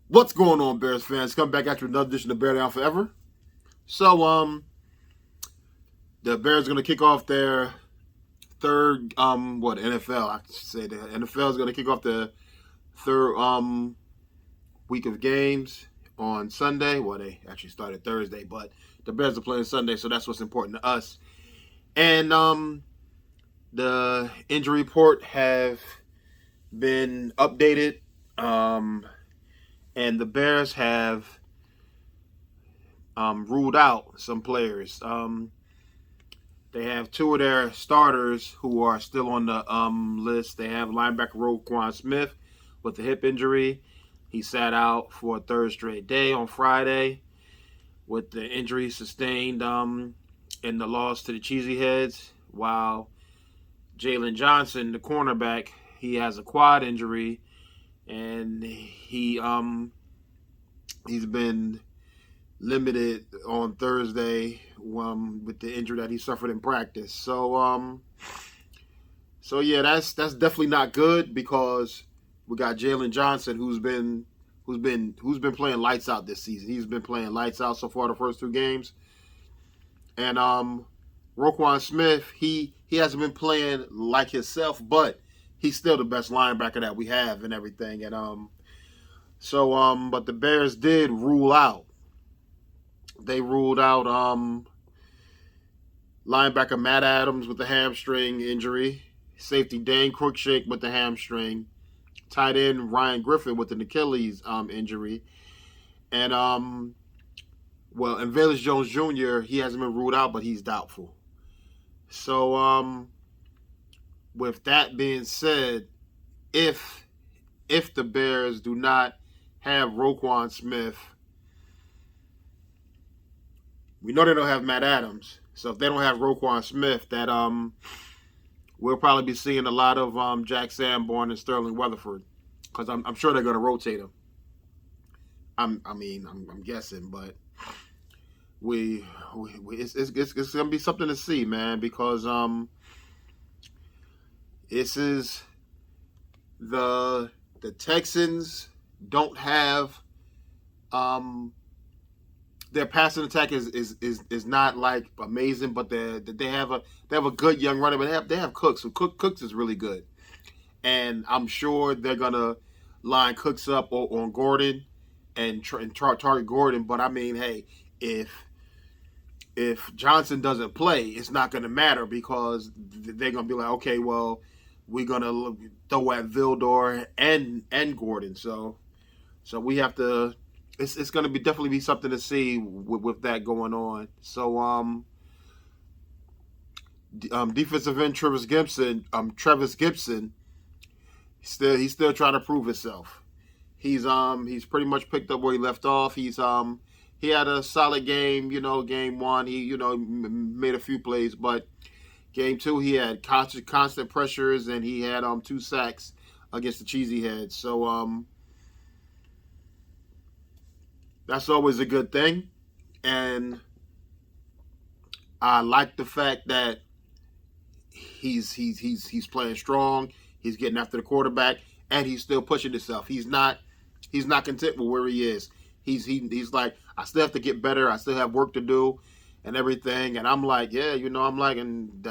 What's going on, Bears fans? Come back after another edition of Bear Down Forever. So, the Bears are going to kick off their third, NFL? I should say the NFL is going to kick off the third week of games on Sunday. Well, they actually started Thursday, but the Bears are playing Sunday, so that's what's important to us. And the injury report have been updated, and the Bears have ruled out some players. They have two of their starters who are still on the list. They have linebacker Roquan Smith with a hip injury. He sat out for a third straight day on Friday with the injury sustained in the loss to the Cheesy Heads. While Jalen Johnson, the cornerback, he has a quad injury, and he's been limited on Thursday with the injury that he suffered in practice. So yeah, that's definitely not good because we got Jalen Johnson who's been playing lights out this season. He's been playing lights out so far the first two games, and Roquan Smith he hasn't been playing like himself, but he's still the best linebacker that we have and everything. And but the Bears did rule out. They ruled out linebacker Matt Adams with the hamstring injury, safety Dane Cruikshank with the hamstring, tight end Ryan Griffin with an Achilles injury, and and Velus Jones Jr. he hasn't been ruled out, but he's doubtful. So with that being said, if the Bears do not have Roquan Smith, we know they don't have Matt Adams. So if they don't have Roquan Smith, that we'll probably be seeing a lot of Jack Sanborn and Sterling Weatherford, because I'm sure they're going to rotate him. I'm guessing, but it's going to be something to see, man, because this is the Texans don't have their passing attack is not like amazing, but they have a good young runner, but they have Cooks. So Cooks is really good, and I'm sure they're gonna line Cooks up on Gordon and target Gordon. But I mean, hey, if Johnson doesn't play, it's not gonna matter because they're gonna be like, okay, well, we're gonna throw at Vildor and Gordon. So we have to. It's going to definitely be something to see with that going on. So defensive end Travis Gibson, he's still trying to prove himself. He's pretty much picked up where he left off. He had a solid game, game one. He made a few plays, but game two he had constant pressures and he had 2 sacks against the Cheesy Heads. So that's always a good thing, and I like the fact that he's playing strong. He's getting after the quarterback, and he's still pushing himself. He's not content with where he is. He's like, I still have to get better. I still have work to do, and everything. And I'm like, yeah, and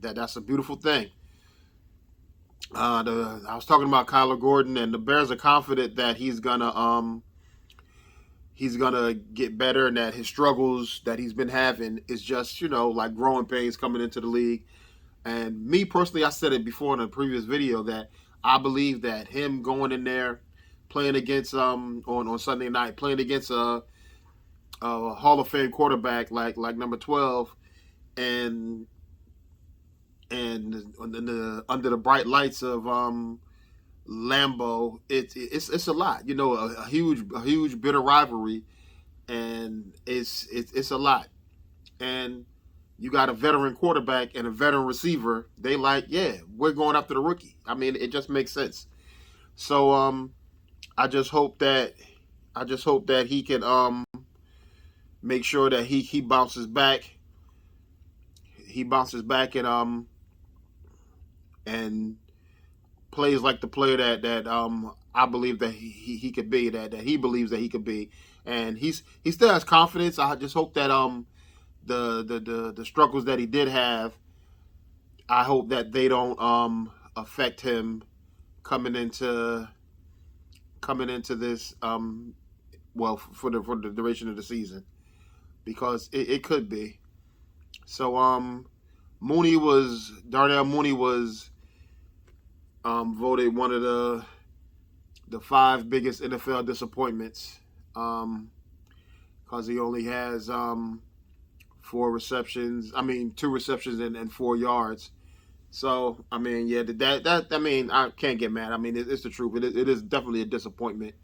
that's a beautiful thing. I was talking about Kyler Gordon, and the Bears are confident that he's gonna get better, and that his struggles that he's been having is just like growing pains coming into the league. And me personally, I said it before in a previous video that I believe that him going in there playing against on Sunday night, playing against a Hall of Fame quarterback like number 12, and under the bright lights of Lambeau, it's a lot, a huge bitter rivalry, and it's a lot. And you got a veteran quarterback and a veteran receiver. They like, yeah, we're going after the rookie. I mean, it just makes sense. So I just hope that he can make sure that he bounces back. He bounces back and plays like the player that I believe that he could be, that he believes that he could be, and he still has confidence. I just hope that the struggles that he did have, I hope that they don't affect him coming into this well, for the duration of the season, because it could be. So Darnell Mooney was voted one of the 5 biggest NFL disappointments, because he only has 4 receptions. I mean, 2 receptions and 4 yards. So I mean, yeah, that I mean, I can't get mad. I mean, it's the truth. It is definitely a disappointment,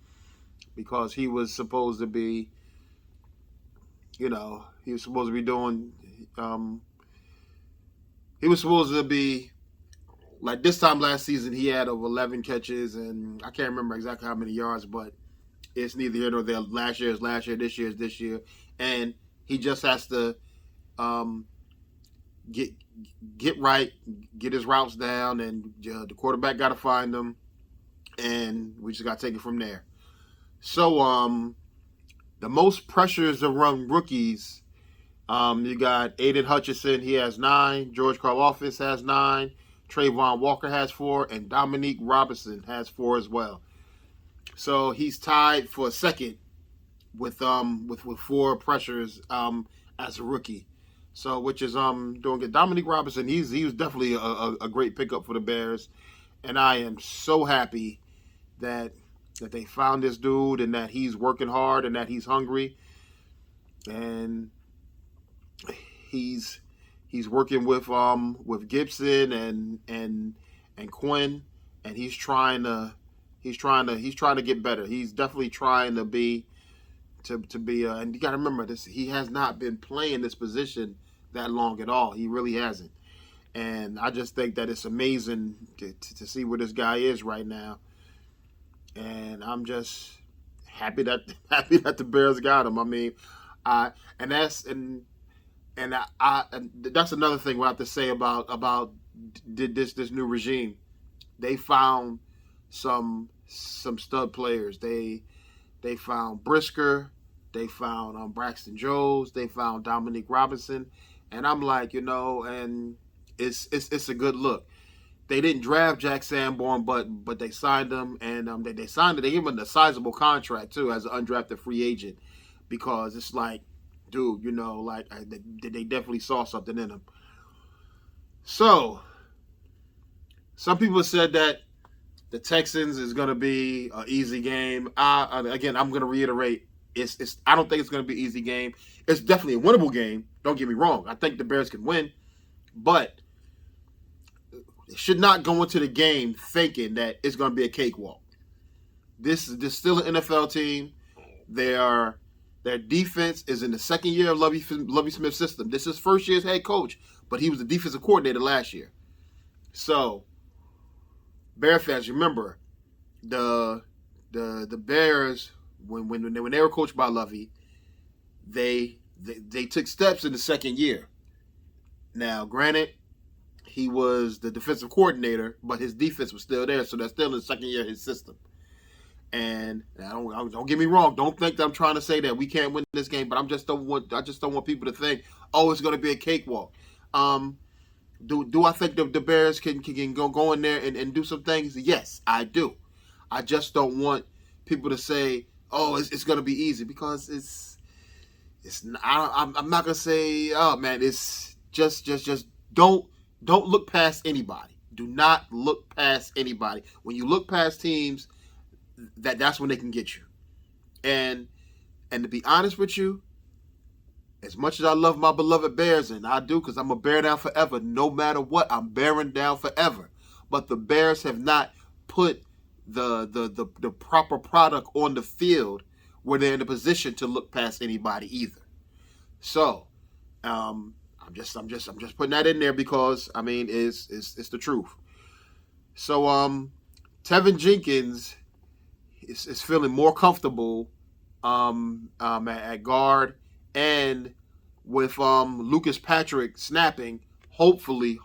because he was supposed to be, he was supposed to be doing. He was supposed to be, like, this time last season, he had over 11 catches, and I can't remember exactly how many yards, but it's neither here nor there. Last year is last year, this year is this year, and he just has to get right, get his routes down, and the quarterback got to find them, and we just got to take it from there. So the most pressures around rookies, you got Aiden Hutchinson, he has 9. George Karlaftis has 9. Trayvon Walker has 4, and Dominique Robinson has 4 as well. So he's tied for second with 4 pressures as a rookie. So, which is doing good. Dominique Robinson, he was definitely a great pickup for the Bears, and I am so happy that they found this dude, and that he's working hard, and that he's hungry, and he's working with Gibson and Quinn, and he's trying to get better. He's definitely trying to be and you got to remember this, he has not been playing this position that long at all. He really hasn't. And I just think that it's amazing to see where this guy is right now. And I'm just happy that the Bears got him. I mean, and that's another thing we have to say about this new regime. They found some stud players. They found Brisker, they found Braxton Jones, they found Dominique Robinson, and I'm like, and it's a good look. They didn't draft Jack Sanborn, but they signed him, and they signed it. They gave him a sizable contract too as an undrafted free agent, because it's like, dude, they definitely saw something in him. So some people said that the Texans is going to be an easy game. Again, I'm going to reiterate, I don't think it's going to be an easy game. It's definitely a winnable game. Don't get me wrong. I think the Bears can win, but they should not go into the game thinking that it's going to be a cakewalk. This is still an NFL team. Their defense is in the second year of Lovie Smith's system. This is first year as head coach, but he was the defensive coordinator last year. So, Bear fans, remember the Bears when they were coached by Lovie, they took steps in the second year. Now, granted, he was the defensive coordinator, but his defense was still there, so that's still in the second year of his system. And don't get me wrong. Don't think that I'm trying to say that we can't win this game, but I just don't want people to think, oh, it's going to be a cakewalk. Do I think the Bears can go in there and do some things? Yes, I do. I just don't want people to say, oh, it's going to be easy, because it's not, I'm not going to say, oh man, it's just don't look past anybody. Do not look past anybody. When you look past teams, that's when they can get you. And to be honest with you, as much as I love my beloved Bears, and I do, because I'm a bear down forever, no matter what, I'm bearing down forever. But the Bears have not put the proper product on the field where they're in a position to look past anybody either. So, I'm just putting that in there, because I mean it's the truth. So Tevin Jenkins is feeling more comfortable at guard, and with Lucas Patrick snapping, hopefully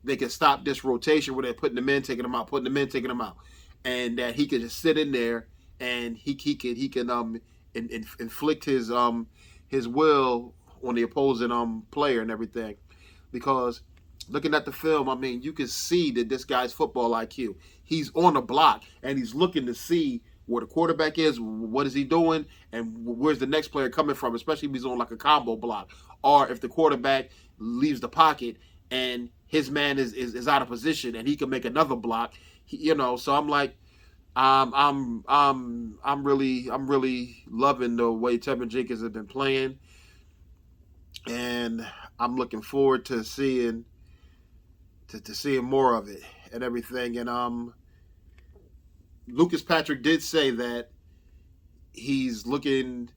they can stop this rotation where they're putting them in, taking them out, putting them in, taking them out, and that he could just sit in there and he can inflict his will on the opposing player and everything. Because looking at the film, I mean, you can see that this guy's football IQ. He's on the block and he's looking to see where the quarterback is, what is he doing, and where's the next player coming from, especially if he's on like a combo block, or if the quarterback leaves the pocket and his man is out of position and he can make another block. So I'm like, I'm really loving the way Tevin Jenkins has been playing, and I'm looking forward to seeing more of it and everything. And Lucas Patrick did say that he's looking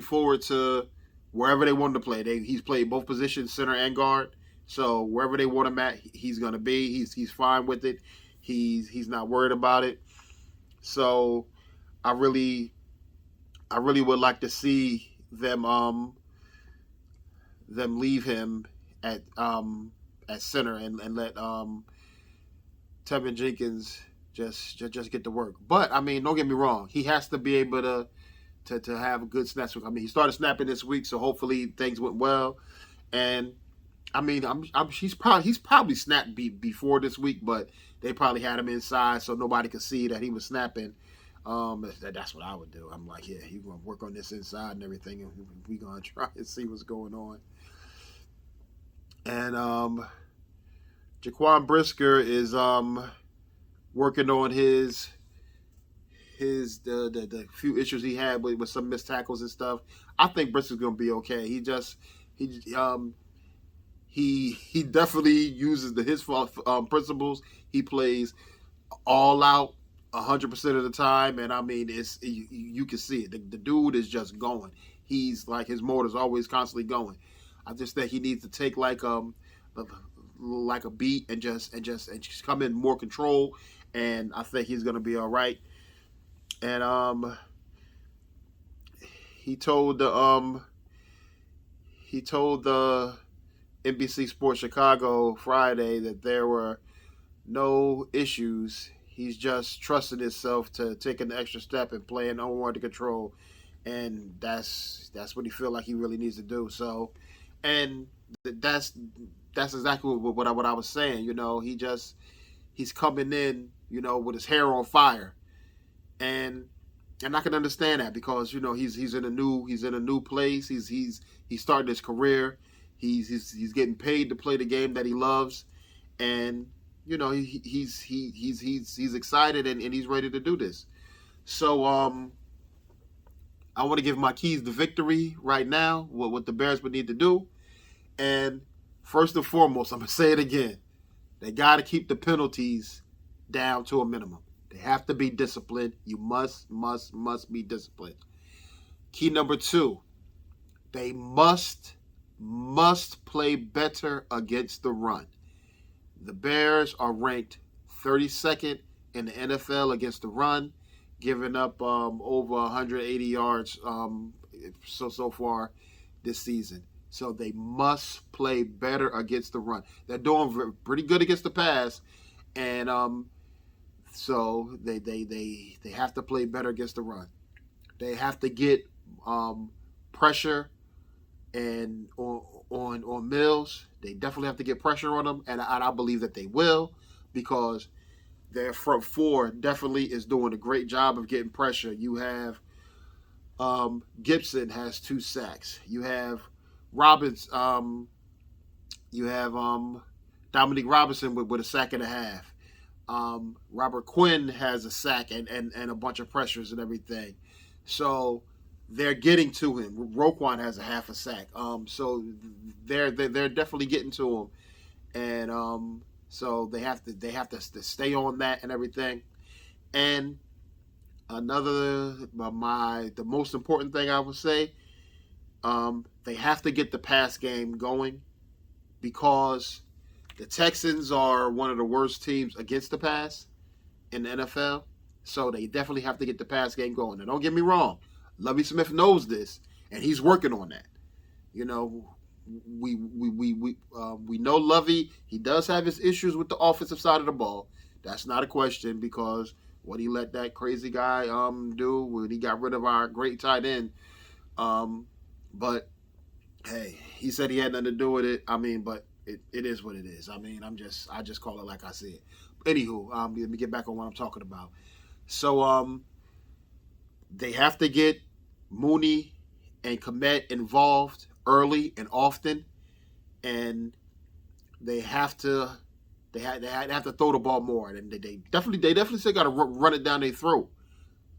forward to wherever they want him to play. He's played both positions, center and guard. So wherever they want him at, he's going to be. He's fine with it. He's not worried about it. So I really would like to see them leave him at center and let Tevin Jenkins just get to work. But I mean, don't get me wrong, he has to be able to have a good snap. I mean, he started snapping this week, so hopefully things went well. And I mean, he's probably snapped before this week, but they probably had him inside so nobody could see that he was snapping. That's what I would do. I'm like, yeah, you're gonna work on this inside and everything, and we're gonna try and see what's going on. And Jaquan Brisker is working on the few issues he had with some missed tackles and stuff. I think Brisker's gonna be okay. He definitely uses his principles. He plays all out 100% of the time, and I mean, you can see it. The dude is just going. He's like, his motor's always constantly going. I just think he needs to take like a beat and just come in more control, and I think he's gonna be all right. And he told the NBC Sports Chicago Friday that there were no issues. He's just trusting himself to taking the extra step and playing under control, and that's what he feels like he really needs to do. So, and that's exactly what I was saying. He's coming in, with his hair on fire, and I can understand that because he's in a new place. He's starting his career. He's getting paid to play the game that he loves, and he's excited and he's ready to do this. So I want to give my keys to victory right now. What the Bears would need to do, and first and foremost, I'm gonna say it again. They got to keep the penalties down to a minimum. They have to be disciplined. You must be disciplined. Key number 2, they must play better against the run. The Bears are ranked 32nd in the NFL against the run, giving up over 180 yards so far this season. So they must play better against the run. They're doing pretty good against the pass, and so they have to play better against the run. They have to get pressure and on Mills. They definitely have to get pressure on him, and I believe that they will, because their front four definitely is doing a great job of getting pressure. You have Gibson has 2 sacks. You have Dominique Robinson with a sack and a half. Robert Quinn has a sack and a bunch of pressures and everything. So they're getting to him. Roquan has a half a sack. So they're definitely getting to him, and so they have to stay on that and everything. And the most important thing I would say, they have to get the pass game going, because the Texans are one of the worst teams against the pass in the NFL. So they definitely have to get the pass game going. Now, don't get me wrong. Lovie Smith knows this, and he's working on that. we know Lovey. He does have his issues with the offensive side of the ball. That's not a question because what he let that crazy guy do when he got rid of our great tight end. But hey, he said he had nothing to do with it. I mean, but it is what it is. I mean, I just call it like I see it. Anywho, let me get back on what I'm talking about. So they have to get Mooney and Kmet involved early and often, and they have to throw the ball more. And they definitely still got to run it down their throat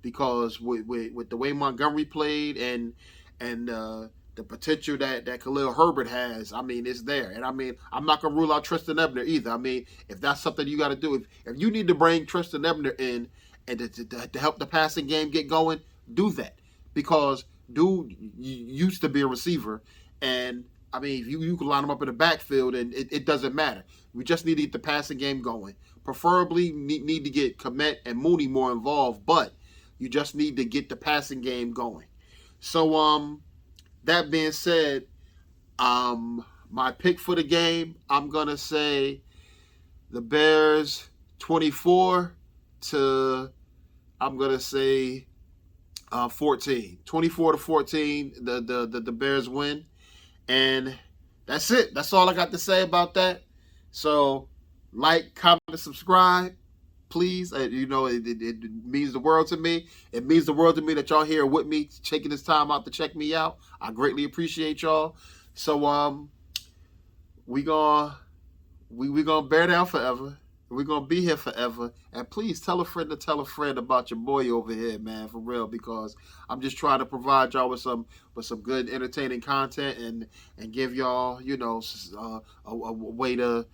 because with the way Montgomery played and the potential that Khalil Herbert has, I mean, it's there. And I mean, I'm not gonna rule out Tristan Ebner either. I mean, if that's something you got to do, if you need to bring Tristan Ebner in and to help the passing game get going, do that because dude used to be a receiver, and I mean, if you can line him up in the backfield, and it doesn't matter. We just need to get the passing game going. Preferably need to get Kmet and Mooney more involved, but you just need to get the passing game going. So that being said, my pick for the game, I'm gonna say the Bears 24 to, I'm gonna say 14, 24 to 14. The Bears win, and that's it. That's all I got to say about that. So, like, comment, and subscribe, please. You know, it means the world to me. It means the world to me that y'all here with me, taking this time out to check me out. I greatly appreciate y'all. So, we gonna bear down forever. We're gonna be here forever. And please tell a friend to tell a friend about your boy over here, man, for real, because I'm just trying to provide y'all with some good entertaining content and give y'all, you know, a way to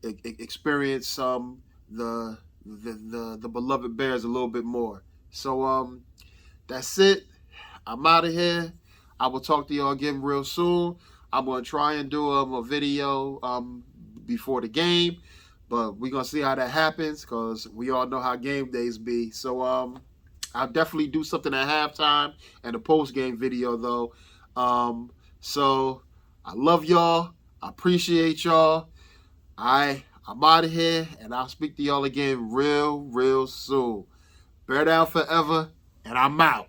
experience the beloved Bears a little bit more. So that's it. I'm out of here. I will talk to y'all again real soon. I'm gonna try and do a video before the game, but we're gonna see how that happens because we all know how game days be. So I'll definitely do something at halftime and a post game video though. So I love y'all. I appreciate y'all. I'm out of here, and I'll speak to y'all again real soon. Bear down forever, and I'm out.